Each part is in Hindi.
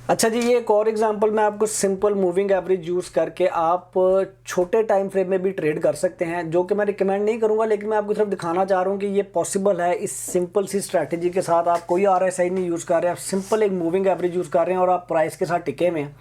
अच्छा जी, ये एक और एग्जांपल मैं आपको सिंपल मूविंग एवरेज यूज़ करके आप छोटे टाइम फ्रेम में भी ट्रेड कर सकते हैं, जो कि मैं रिकमेंड नहीं करूंगा, लेकिन मैं आपको सिर्फ दिखाना चाह रहा हूँ कि ये पॉसिबल है। इस सिंपल सी स्ट्रैटेजी के साथ आप कोई RSI नहीं यूज़ कर रहे हैं, आप सिंपल एक मूविंग एवरेज यूज़ कर रहे हैं और आप प्राइस के साथ टिके हुए हैं।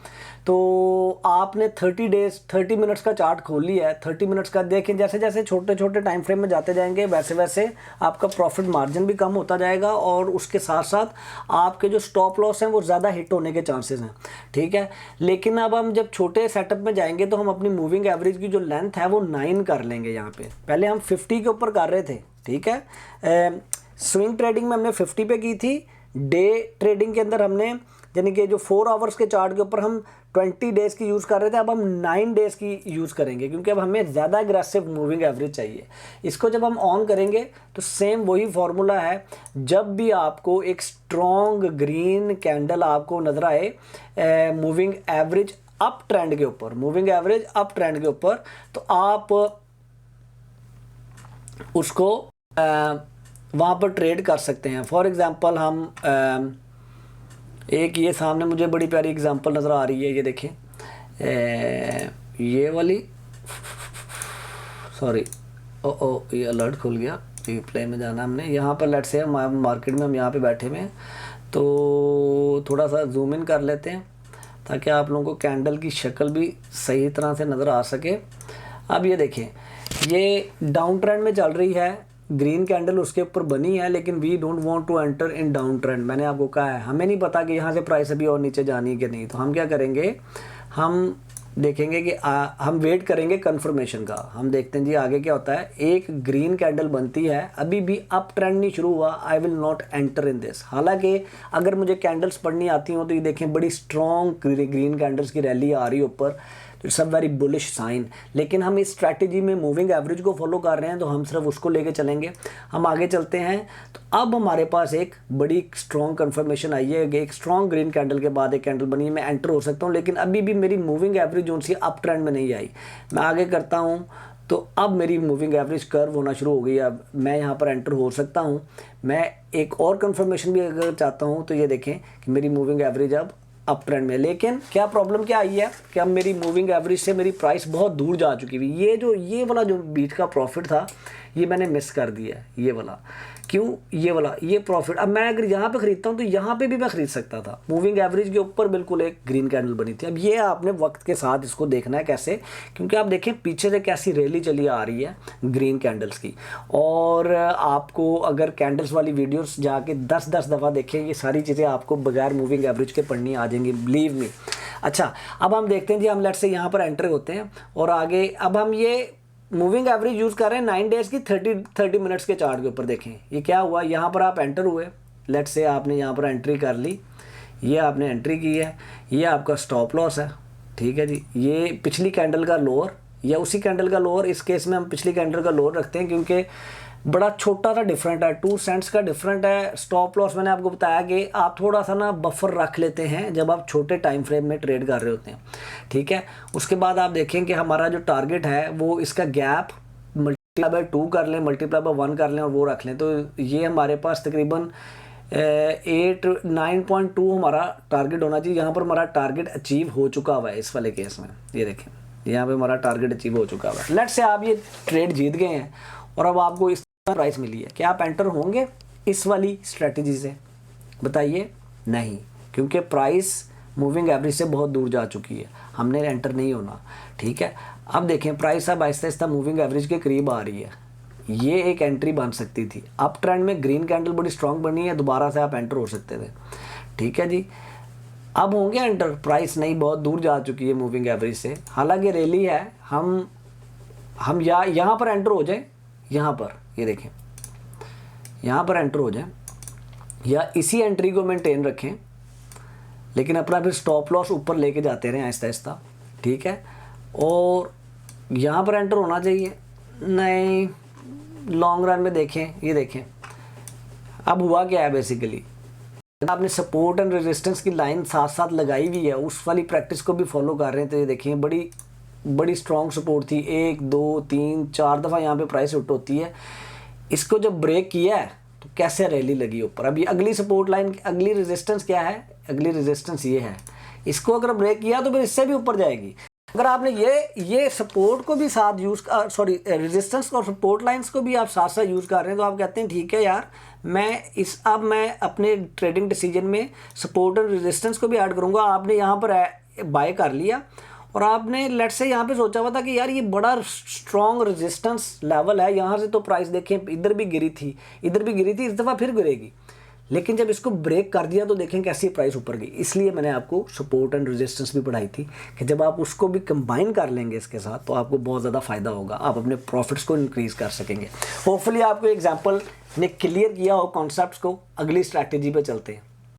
तो आपने 30 मिनट्स का चार्ट खोल लिया है। 30 मिनट्स का देखें, जैसे जैसे छोटे छोटे टाइम फ्रेम में जाते जाएंगे वैसे वैसे आपका प्रॉफिट मार्जिन भी कम होता जाएगा और उसके साथ साथ आपके जो स्टॉप लॉस हैं वो ज़्यादा हिट होने के चांसेस हैं। ठीक है, लेकिन अब हम जब छोटे सेटअप में जाएंगे तो हम अपनी मूविंग एवरेज की जो लेंथ है वो 9 कर लेंगे। यहाँ पे पहले हम 50 के ऊपर कर रहे थे। ठीक है, स्विंग ट्रेडिंग में हमने 50 पे की थी। डे ट्रेडिंग के अंदर हमने, यानी कि जो 4 आवर्स के चार्ट के ऊपर हम 20 डेज़ की यूज़ कर रहे थे, अब हम 9 डेज़ की यूज़ करेंगे, क्योंकि अब हमें ज़्यादा एग्रेसिव मूविंग एवरेज चाहिए। इसको जब हम ऑन करेंगे तो सेम वही फार्मूला है। जब भी आपको एक स्ट्रॉन्ग ग्रीन कैंडल आपको नज़र आए मूविंग एवरेज अप ट्रेंड के ऊपर, मूविंग एवरेज अप ट्रेंड के ऊपर, तो आप उसको वहाँ पर ट्रेड कर सकते हैं। फॉर एग्ज़ाम्पल हम एक ये सामने मुझे बड़ी प्यारी एग्जांपल नज़र आ रही है, ये देखें, ये वाली, सॉरी, ओ ये अलर्ट खुल गया, रिप्ले में जाना हमने। यहाँ पर लेट्स से मार्केट में हम यहाँ पे बैठे हुए हैं, तो थोड़ा सा जूम इन कर लेते हैं ताकि आप लोगों को कैंडल की शक्ल भी सही तरह से नज़र आ सके। अब ये देखें, ये डाउन ट्रेंड में चल रही है, ग्रीन कैंडल उसके ऊपर बनी है, लेकिन we don't want to enter in down trend. मैंने आपको कहा है, हमें नहीं पता कि यहाँ से प्राइस अभी और नीचे जानी है कि नहीं। तो हम क्या करेंगे, हम देखेंगे कि हम वेट करेंगे कंफर्मेशन का। हम देखते हैं जी आगे क्या होता है। एक ग्रीन कैंडल बनती है, अभी भी अप ट्रेंड नहीं शुरू हुआ, I will not enter in this. हालांकि अगर मुझे कैंडल्स पढ़नी आती हो तो ये देखें, बड़ी स्ट्रॉन्ग ग्रीन कैंडल्स की रैली आ रही है ऊपर, तो it's a very bullish sign. लेकिन हम इस स्ट्रैटेजी में मूविंग एवरेज को फॉलो कर रहे हैं, तो हम सिर्फ उसको लेके चलेंगे। हम आगे चलते हैं, तो अब हमारे पास एक बड़ी स्ट्रॉन्ग कंफर्मेशन आई है, एक स्ट्रॉन्ग ग्रीन कैंडल के बाद एक कैंडल बनी है, मैं एंटर हो सकता हूँ, लेकिन अभी भी मेरी मूविंग एवरेज जो सी अप ट्रेंड में नहीं आई। मैं आगे करता हूँ तो अब मेरी मूविंग एवरेज कर्व होना शुरू हो गई। अब मैं यहाँ पर एंटर हो सकता हूँ। मैं एक और कंफर्मेशन भी अगर चाहता हूँ तो ये देखें कि मेरी मूविंग एवरेज अब अप ट्रेंड में। लेकिन क्या प्रॉब्लम क्या आई है कि अब मेरी मूविंग एवरेज से मेरी प्राइस बहुत दूर जा चुकी हुई। ये वाला जो बीच का प्रॉफिट था ये मैंने मिस कर दिया, ये वाला। क्यों? ये वाला ये प्रॉफिट, अब मैं अगर यहाँ पे खरीदता हूँ तो यहाँ पे भी मैं खरीद सकता था। मूविंग एवरेज के ऊपर बिल्कुल एक ग्रीन कैंडल बनी थी। अब ये आपने वक्त के साथ इसको देखना है कैसे, क्योंकि आप देखें पीछे से कैसी रैली चली आ रही है ग्रीन कैंडल्स की। और आपको अगर कैंडल्स वाली वीडियोस जाके 10-10 दफ़ा देखें, ये सारी चीज़ें आपको बगैर मूविंग एवरेज के पढ़नी आ जाएंगी, बिलीव मी। अच्छा, अब हम देखते हैं जी, हम लेट से यहाँ पर एंटर होते हैं और आगे अब हम ये मूविंग एवरेज यूज़ कर रहे हैं 9 डेज़ की 30 मिनट्स के चार्ट के ऊपर। देखें ये क्या हुआ, यहाँ पर आप एंटर हुए, लेट से आपने यहाँ पर एंट्री कर ली, ये आपने एंट्री की है, ये आपका स्टॉप लॉस है। ठीक है जी, ये पिछली कैंडल का लोअर या उसी कैंडल का लोअर, इस केस में हम पिछली कैंडल का लोअर रखते हैं क्योंकि बड़ा छोटा सा डिफरेंट है, 2 सेंट्स का डिफरेंट है। स्टॉप लॉस मैंने आपको बताया कि आप थोड़ा सा ना बफर रख लेते हैं जब आप छोटे टाइम फ्रेम में ट्रेड कर रहे होते हैं। ठीक है, उसके बाद आप देखें कि हमारा जो टारगेट है वो इसका गैप मल्टीप्लाई बाय 2 कर लें, मल्टीप्लाई बाय 1 कर लें और वो रख लें। तो ये हमारे पास तकरीबन 9.2 हमारा टारगेट होना चाहिए। यहाँ पर हमारा टारगेट अचीव हो चुका हुआ है इस वाले केस में, ये देखें यहाँ पे हमारा टारगेट अचीव हो चुका हुआ है। लेट्स से आप ये ट्रेड जीत गए हैं और अब आपको इस प्राइस मिली है, क्या आप एंटर होंगे इस वाली स्ट्रेटजी से? बताइए, नहीं, क्योंकि प्राइस मूविंग एवरेज से बहुत दूर जा चुकी है, हमने एंटर नहीं होना। ठीक है, अब देखें प्राइस अब आहिस्ता आहिस्ता मूविंग एवरेज के करीब आ रही है, ये एक एंट्री बन सकती थी। अप ट्रेंड में ग्रीन कैंडल बड़ी स्ट्रांग बनी है, दोबारा से आप एंटर हो सकते थे। ठीक है जी, अब होंगे एंटर, प्राइस नहीं बहुत दूर जा चुकी है मूविंग एवरेज से, हालांकि रैली है। हम यहाँ पर एंटर हो जाए, यहाँ पर ये देखें, यहाँ पर एंटर हो जाए या इसी एंट्री को मेंटेन रखें, लेकिन अपना फिर स्टॉप लॉस ऊपर लेके जाते रहें आहिस्ता आहिस्ता। ठीक है, और यहाँ पर एंटर होना चाहिए, नहीं, लॉन्ग रन में देखें, ये देखें अब हुआ क्या है। बेसिकली आपने सपोर्ट एंड रेजिस्टेंस की लाइन साथ साथ लगाई हुई है, उस वाली प्रैक्टिस को भी फॉलो कर रहे हैं। तो ये देखिए बड़ी स्ट्रॉन्ग सपोर्ट थी, 1 2 3 4 दफ़ा यहाँ पे प्राइस हिट होती है। इसको जब ब्रेक किया है तो कैसे रैली लगी ऊपर। अभी अगली सपोर्ट लाइन, अगली रेजिस्टेंस क्या है? अगली रेजिस्टेंस ये है, इसको अगर ब्रेक किया तो फिर इससे भी ऊपर जाएगी। अगर आपने ये सपोर्ट को भी साथ यूज़ रेजिस्टेंस और सपोर्ट लाइंस को भी आप साथ साथ यूज़ कर रहे हैं, तो आप कहते हैं ठीक है यार, मैं अपने ट्रेडिंग डिसीजन में सपोर्ट और रेजिस्टेंस को भी ऐड करूँगा। आपने यहाँ पर बाय कर लिया और आपने लेट्स से यहाँ पे सोचा हुआ था कि यार ये बड़ा स्ट्रॉन्ग रेजिस्टेंस लेवल है, यहाँ से तो प्राइस देखें इधर भी गिरी थी, इधर भी गिरी थी, इस दफ़ा फिर गिरेगी, लेकिन जब इसको ब्रेक कर दिया तो देखें कैसी प्राइस ऊपर गई। इसलिए मैंने आपको सपोर्ट एंड रेजिस्टेंस भी पढ़ाई थी कि जब आप उसको भी कंबाइन कर लेंगे इसके साथ तो आपको बहुत ज़्यादा फ़ायदा होगा, आप अपने प्रॉफिट्स को इंक्रीज़ कर सकेंगे। होपफुली आपको एग्जांपल ने क्लियर किया हो कॉन्सेप्ट्स को। अगली स्ट्रैटेजी पे चलते हैं।